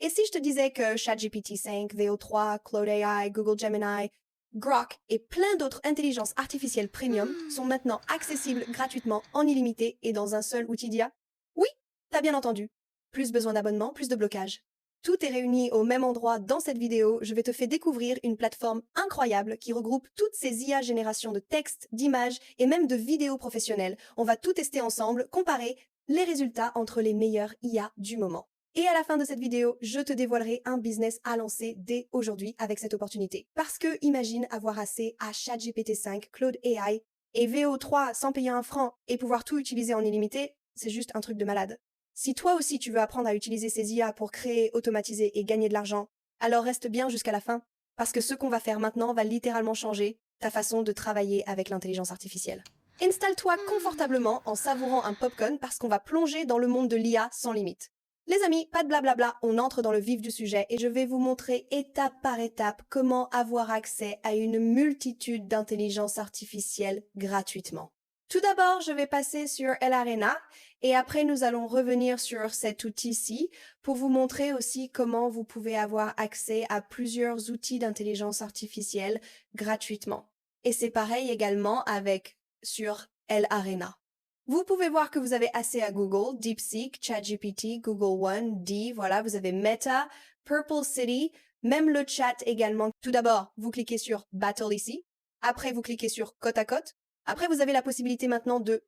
Et si je te disais que ChatGPT 5, VO3, Claude AI, Google Gemini, Grok et plein d'autres intelligences artificielles premium sont maintenant accessibles gratuitement en illimité et dans un seul outil d'IA? Oui, t'as bien entendu. Plus besoin d'abonnement, plus de blocage. Tout est réuni au même endroit dans cette vidéo. Je vais te faire découvrir une plateforme incroyable qui regroupe toutes ces IA générations de textes, d'images et même de vidéos professionnelles. On va tout tester ensemble, comparer les résultats entre les meilleurs IA du moment. Et à la fin de cette vidéo, je te dévoilerai un business à lancer dès aujourd'hui avec cette opportunité. Parce que imagine avoir accès à ChatGPT 5, Claude AI et VO3 sans payer un franc et pouvoir tout utiliser en illimité, c'est juste un truc de malade. Si toi aussi tu veux apprendre à utiliser ces IA pour créer, automatiser et gagner de l'argent, alors reste bien jusqu'à la fin, parce que ce qu'on va faire maintenant va littéralement changer ta façon de travailler avec l'intelligence artificielle. Installe-toi confortablement en savourant un popcorn parce qu'on va plonger dans le monde de l'IA sans limite. Les amis, pas de blablabla, on entre dans le vif du sujet et je vais vous montrer étape par étape comment avoir accès à une multitude d'intelligences artificielles gratuitement. Tout d'abord, je vais passer sur El Arena et après nous allons revenir sur cet outil-ci pour vous montrer aussi comment vous pouvez avoir accès à plusieurs outils d'intelligence artificielle gratuitement. Et c'est pareil également avec sur El Arena. Vous pouvez voir que vous avez accès à Google, DeepSeek, ChatGPT, Google One, D, voilà, vous avez Meta, Purple City, même le chat également. Tout d'abord, vous cliquez sur Battle ici. Après, vous cliquez sur Côte à Côte. Après, vous avez la possibilité maintenant de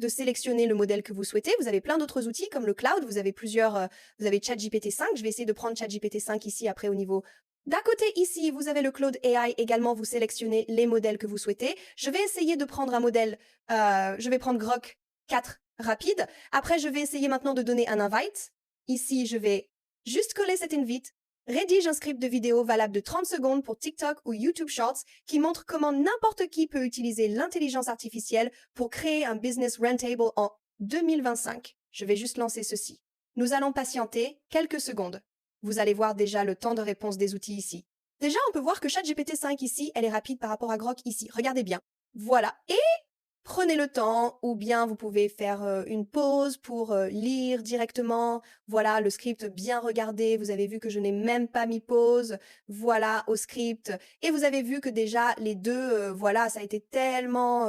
sélectionner le modèle que vous souhaitez. Vous avez plein d'autres outils comme le cloud. Vous avez vous avez ChatGPT 5. Je vais essayer de prendre ChatGPT 5 ici après au niveau. D'un côté ici, vous avez le Claude AI également. Vous sélectionnez les modèles que vous souhaitez. Je vais essayer de prendre un modèle. Je vais prendre Grok 4 rapide. Après, je vais essayer maintenant de donner un invite. Ici, je vais juste coller cet invite. Rédige un script de vidéo valable de 30 secondes pour TikTok ou YouTube Shorts qui montre comment n'importe qui peut utiliser l'intelligence artificielle pour créer un business rentable en 2025. Je vais juste lancer ceci. Nous allons patienter quelques secondes. Vous allez voir déjà le temps de réponse des outils ici. Déjà, on peut voir que ChatGPT 5 ici, elle est rapide par rapport à Grok ici. Regardez bien. Voilà. Et prenez le temps ou bien vous pouvez faire une pause pour lire directement. Voilà, le script bien regardé. Vous avez vu que je n'ai même pas mis pause. Voilà, au script. Et vous avez vu que déjà les deux, voilà, ça a été tellement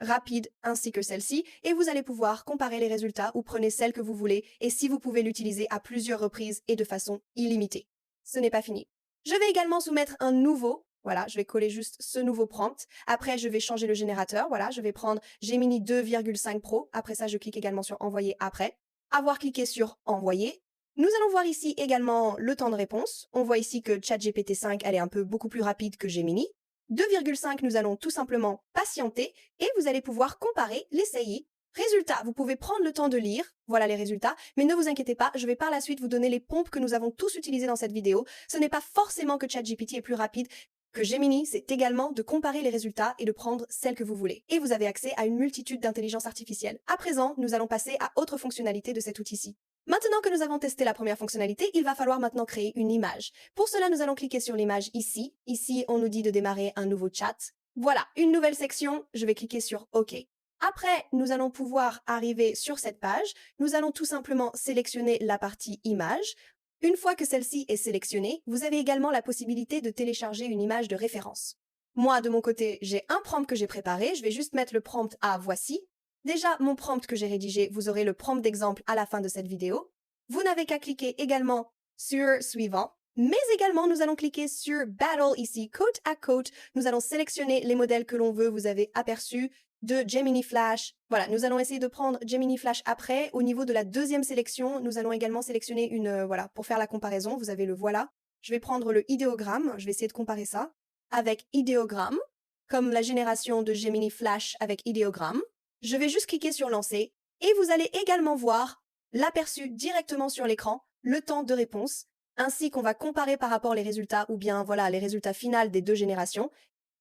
rapide ainsi que celle-ci. Et vous allez pouvoir comparer les résultats ou prenez celle que vous voulez et si vous pouvez l'utiliser à plusieurs reprises et de façon illimitée. Ce n'est pas fini. Je vais également soumettre un nouveau. Voilà, je vais coller juste ce nouveau prompt. Après, je vais changer le générateur. Voilà, je vais prendre Gemini 2,5 Pro. Après ça, je clique également sur Envoyer après. Avoir cliqué sur Envoyer. Nous allons voir ici également le temps de réponse. On voit ici que ChatGPT 5, elle est un peu beaucoup plus rapide que Gemini. 2,5, nous allons tout simplement patienter et vous allez pouvoir comparer, l'essayer. Résultat, vous pouvez prendre le temps de lire, voilà les résultats, mais ne vous inquiétez pas, je vais par la suite vous donner les pompes que nous avons tous utilisées dans cette vidéo. Ce n'est pas forcément que ChatGPT est plus rapide que Gemini, c'est également de comparer les résultats et de prendre celle que vous voulez. Et vous avez accès à une multitude d'intelligence artificielle. À présent, nous allons passer à autre fonctionnalité de cet outil-ci. Maintenant que nous avons testé la première fonctionnalité, il va falloir maintenant créer une image. Pour cela, nous allons cliquer sur l'image ici. Ici, on nous dit de démarrer un nouveau chat. Voilà, une nouvelle section. Je vais cliquer sur OK. Après, nous allons pouvoir arriver sur cette page. Nous allons tout simplement sélectionner la partie image. Une fois que celle-ci est sélectionnée, vous avez également la possibilité de télécharger une image de référence. Moi, de mon côté, j'ai un prompt que j'ai préparé. Je vais juste mettre le prompt à voici. Déjà, mon prompt que j'ai rédigé, vous aurez le prompt d'exemple à la fin de cette vidéo. Vous n'avez qu'à cliquer également sur suivant, mais également nous allons cliquer sur Battle ici, côte à côte. Nous allons sélectionner les modèles que l'on veut. Vous avez aperçu de Gemini Flash. Voilà, nous allons essayer de prendre Gemini Flash après. Au niveau de la deuxième sélection, nous allons également sélectionner une, voilà, pour faire la comparaison, vous avez le voilà. Je vais prendre le idéogramme, je vais essayer de comparer ça avec idéogramme, comme la génération de Gemini Flash avec idéogramme. Je vais juste cliquer sur lancer et vous allez également voir l'aperçu directement sur l'écran, le temps de réponse, ainsi qu'on va comparer par rapport les résultats ou bien voilà les résultats finaux des deux générations.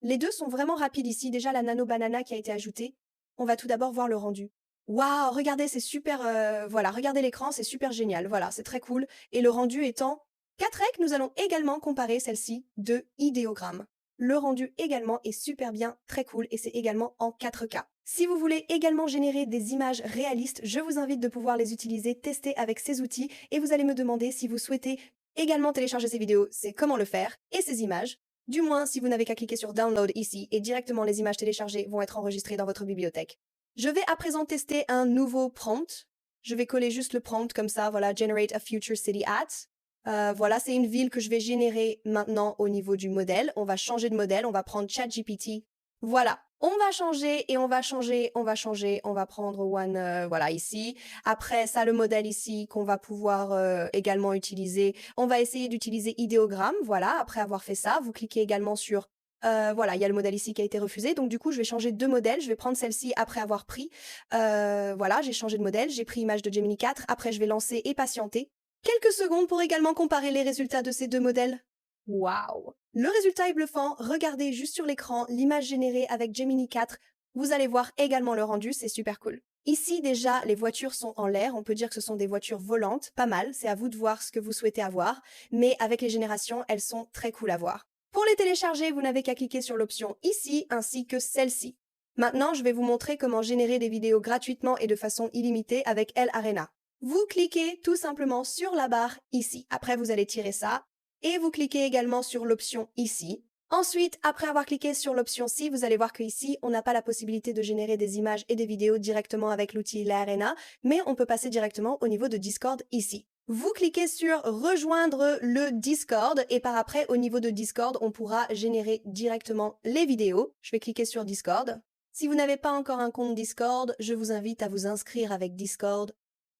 Les deux sont vraiment rapides ici. Déjà la Nano Banana qui a été ajoutée. On va tout d'abord voir le rendu. Waouh, regardez, c'est super, voilà, regardez l'écran, c'est super génial. Voilà, c'est très cool. Et le rendu étant 4 rec, nous allons également comparer celle-ci de idéogramme. le rendu également est super bien, très cool et c'est également en 4K. Si vous voulez également générer des images réalistes, je vous invite de pouvoir les utiliser, tester avec ces outils et vous allez me demander si vous souhaitez également télécharger ces vidéos, c'est comment le faire et ces images. Du moins, si vous n'avez qu'à cliquer sur Download ici et directement les images téléchargées vont être enregistrées dans votre bibliothèque. Je vais à présent tester un nouveau prompt. Je vais coller juste le prompt comme ça, voilà, Generate a Future City at. Voilà, c'est une ville que je vais générer maintenant au niveau du modèle. On va changer de modèle, on va prendre ChatGPT. Voilà, on va changer et on va changer, on va prendre one, voilà, ici. Après ça, le modèle ici qu'on va pouvoir également utiliser. On va essayer d'utiliser idéogramme, voilà, après avoir fait ça, vous cliquez également sur voilà, il y a le modèle ici qui a été refusé, donc du coup, je vais changer de modèle. Je vais prendre celle-ci après avoir pris. Voilà, j'ai changé de modèle, j'ai pris image de Gemini 4. Après, je vais lancer et patienter. Quelques secondes pour également comparer les résultats de ces deux modèles. Waouh! Le résultat est bluffant. Regardez juste sur l'écran l'image générée avec Gemini 4. Vous allez voir également le rendu, c'est super cool. Ici, déjà, les voitures sont en l'air. On peut dire que ce sont des voitures volantes. Pas mal, c'est à vous de voir ce que vous souhaitez avoir. Mais avec les générations, elles sont très cool à voir. Pour les télécharger, vous n'avez qu'à cliquer sur l'option ici, ainsi que celle-ci. Maintenant, je vais vous montrer comment générer des vidéos gratuitement et de façon illimitée avec El Arena. Vous cliquez tout simplement sur la barre ici. Après, vous allez tirer ça. Et vous cliquez également sur l'option ici. Ensuite, après avoir cliqué sur l'option ci, vous allez voir qu'ici, on n'a pas la possibilité de générer des images et des vidéos directement avec l'outil La Arena, mais on peut passer directement au niveau de Discord ici. Vous cliquez sur rejoindre le Discord et par après, au niveau de Discord, on pourra générer directement les vidéos. Je vais cliquer sur Discord. Si vous n'avez pas encore un compte Discord, je vous invite à vous inscrire avec Discord.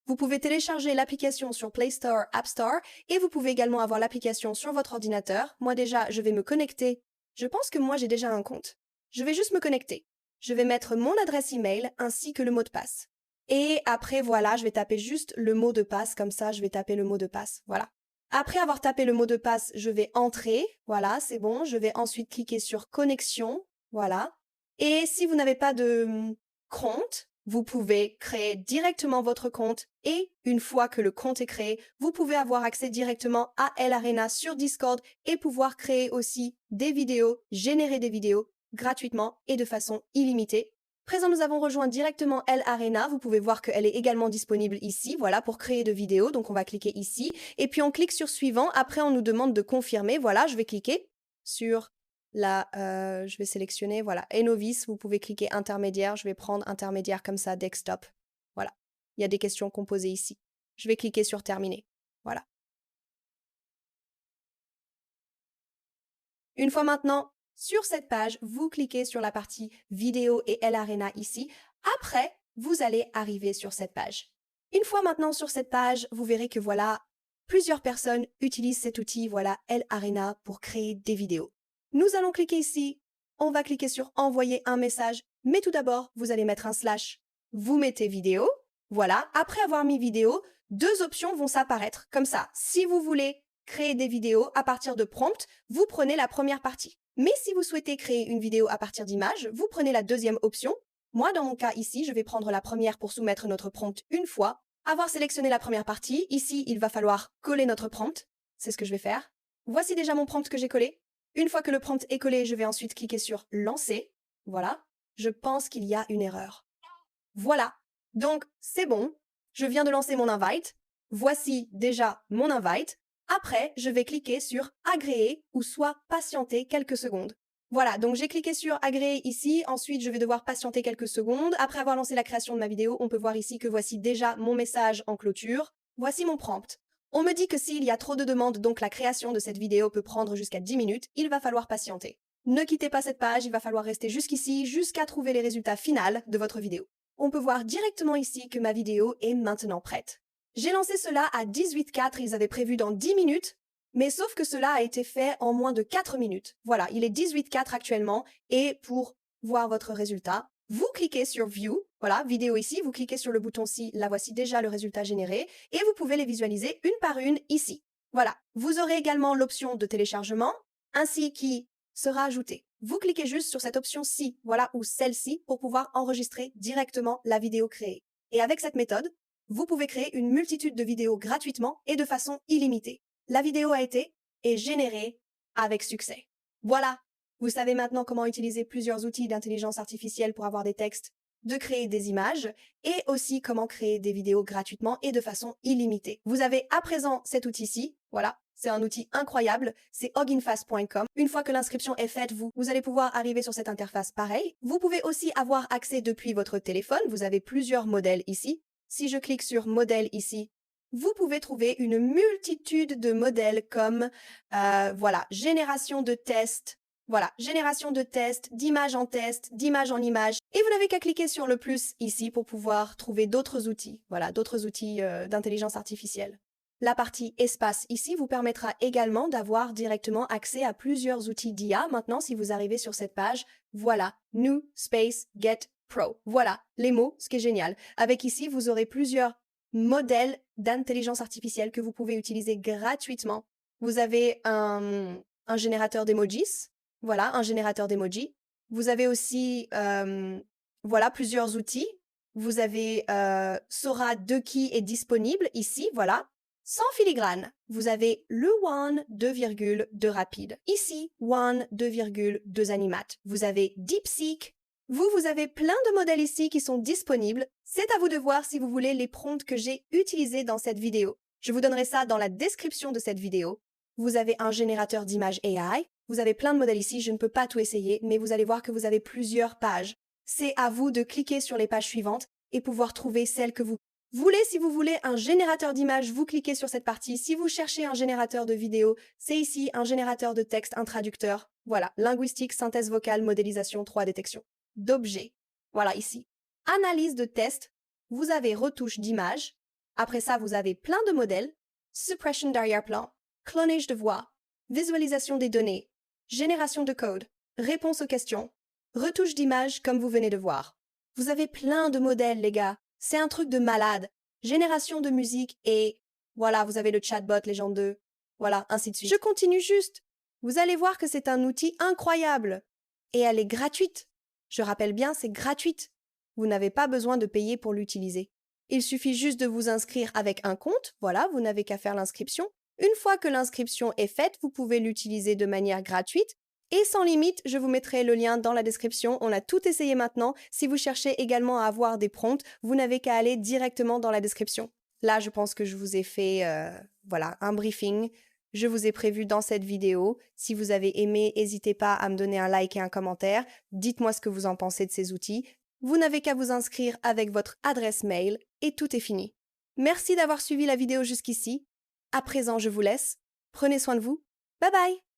Vous pouvez télécharger l'application sur Play Store, App Store et vous pouvez également avoir l'application sur votre ordinateur. Moi déjà, je vais me connecter. Je pense que moi j'ai déjà un compte. Je vais juste me connecter. Je vais mettre mon adresse email ainsi que le mot de passe. Et après, voilà, je vais taper juste le mot de passe, comme ça, je vais taper le mot de passe, voilà. Après avoir tapé le mot de passe, je vais entrer, voilà, c'est bon. Je vais ensuite cliquer sur connexion, voilà. Et si vous n'avez pas de compte, vous pouvez créer directement votre compte et une fois que le compte est créé, vous pouvez avoir accès directement à El Arena sur Discord et pouvoir créer aussi des vidéos, générer des vidéos gratuitement et de façon illimitée. Présent, nous avons rejoint directement El Arena. Vous pouvez voir qu'elle est également disponible ici, voilà, pour créer de vidéos. Donc, on va cliquer ici. Et puis, on clique sur suivant. Après, on nous demande de confirmer. Voilà, je vais cliquer sur je vais sélectionner, voilà, et novice. Vous pouvez cliquer intermédiaire. Je vais prendre intermédiaire comme ça, desktop. Voilà. Il y a des questions composées ici. Je vais cliquer sur terminer. Voilà. Une fois maintenant sur cette page, vous cliquez sur la partie vidéo et El Arena ici. Après, vous allez arriver sur cette page. Une fois maintenant sur cette page, vous verrez que voilà, plusieurs personnes utilisent cet outil, voilà, El Arena pour créer des vidéos. Nous allons cliquer ici. On va cliquer sur envoyer un message. Mais tout d'abord, vous allez mettre un slash. Vous mettez vidéo. Voilà. Après avoir mis vidéo, deux options vont s'apparaître. Comme ça, si vous voulez créer des vidéos à partir de prompts, vous prenez la première partie. Mais si vous souhaitez créer une vidéo à partir d'images, vous prenez la deuxième option. Moi, dans mon cas ici, je vais prendre la première pour soumettre notre prompt une fois. Avoir sélectionné la première partie, ici, il va falloir coller notre prompt. C'est ce que je vais faire. Voici déjà mon prompt que j'ai collé. Une fois que le prompt est collé, je vais ensuite cliquer sur lancer. Voilà. Je pense qu'il y a une erreur. Voilà. Donc, c'est bon. Je viens de lancer mon invite. Voici déjà mon invite. Après, je vais cliquer sur agréer ou soit patienter quelques secondes. Voilà, donc j'ai cliqué sur agréer ici. Ensuite, je vais devoir patienter quelques secondes. Après avoir lancé la création de ma vidéo, on peut voir ici que voici déjà mon message en clôture. Voici mon prompt. On me dit que s'il y a trop de demandes, donc la création de cette vidéo peut prendre jusqu'à 10 minutes, il va falloir patienter. Ne quittez pas cette page, il va falloir rester jusqu'ici jusqu'à trouver les résultats finaux de votre vidéo. On peut voir directement ici que ma vidéo est maintenant prête. J'ai lancé cela à 18h04, ils avaient prévu dans 10 minutes, mais sauf que cela a été fait en moins de 4 minutes. Voilà, il est 18h04 actuellement, et pour voir votre résultat, vous cliquez sur View, voilà, vidéo ici, vous cliquez sur le bouton ci, là voici déjà le résultat généré, et vous pouvez les visualiser une par une ici. Voilà, vous aurez également l'option de téléchargement, ainsi qui sera ajoutée. Vous cliquez juste sur cette option-ci, voilà, ou celle-ci, pour pouvoir enregistrer directement la vidéo créée. Et avec cette méthode, vous pouvez créer une multitude de vidéos gratuitement et de façon illimitée. La vidéo a été et générée avec succès. Voilà, Vous savez maintenant comment utiliser plusieurs outils d'intelligence artificielle pour avoir des textes, de créer des images et aussi comment créer des vidéos gratuitement et de façon illimitée. Vous avez à présent cet outil-ci, voilà. C'est un outil incroyable, c'est huginfast.com. Une fois que l'inscription est faite, vous allez pouvoir arriver sur cette interface pareil. Vous pouvez aussi avoir accès depuis votre téléphone, vous avez plusieurs modèles ici. Si je clique sur modèle ici, vous pouvez trouver une multitude de modèles comme, voilà, génération de tests, voilà, génération de tests, d'images en test, d'images en images. Et vous n'avez qu'à cliquer sur le plus ici pour pouvoir trouver d'autres outils, voilà, d'autres outils d'intelligence artificielle. La partie espace ici vous permettra également d'avoir directement accès à plusieurs outils d'IA. Maintenant, si vous arrivez sur cette page, voilà, New Space Get Pro. Voilà, les mots, ce qui est génial. Avec ici, vous aurez plusieurs modèles d'intelligence artificielle que vous pouvez utiliser gratuitement. Vous avez un générateur d'emojis, voilà, un générateur d'emojis. Vous avez aussi, voilà, plusieurs outils. Vous avez Sora 2 qui est disponible ici, voilà. Sans filigrane, vous avez le One 2,2 rapide. Ici, One 2,2 animate. Vous avez DeepSeek. Vous avez plein de modèles ici qui sont disponibles. C'est à vous de voir si vous voulez les prompts que j'ai utilisés dans cette vidéo. Je vous donnerai ça dans la description de cette vidéo. Vous avez un générateur d'images AI. Vous avez plein de modèles ici, je ne peux pas tout essayer, mais vous allez voir que vous avez plusieurs pages. C'est à vous de cliquer sur les pages suivantes et pouvoir trouver celle que vous voulez. Si vous voulez un générateur d'images, vous cliquez sur cette partie. Si vous cherchez un générateur de vidéo, c'est ici un générateur de texte, un traducteur. Voilà, linguistique, synthèse vocale, modélisation, 3 détection d'objets. Voilà ici. Analyse de texte, vous avez retouche d'image. Après ça, vous avez plein de modèles. Suppression d'arrière-plan, clonage de voix, visualisation des données, génération de code, réponse aux questions, retouche d'image comme vous venez de voir. Vous avez plein de modèles, les gars. C'est un truc de malade. Génération de musique et voilà, vous avez le chatbot Légende 2. Voilà, ainsi de suite. Je continue juste. Vous allez voir que c'est un outil incroyable. Et elle est gratuite. Je rappelle bien, c'est gratuite. Vous n'avez pas besoin de payer pour l'utiliser. Il suffit juste de vous inscrire avec un compte. Voilà, vous n'avez qu'à faire l'inscription. Une fois que l'inscription est faite, vous pouvez l'utiliser de manière gratuite. Et sans limite, je vous mettrai le lien dans la description. On a tout essayé maintenant. Si vous cherchez également à avoir des prompts, vous n'avez qu'à aller directement dans la description. Là, je pense que je vous ai fait voilà, un briefing. Je vous ai prévu dans cette vidéo. Si vous avez aimé, n'hésitez pas à me donner un like et un commentaire. Dites-moi ce que vous en pensez de ces outils. Vous n'avez qu'à vous inscrire avec votre adresse mail et tout est fini. Merci d'avoir suivi la vidéo jusqu'ici. À présent, je vous laisse. Prenez soin de vous. Bye bye!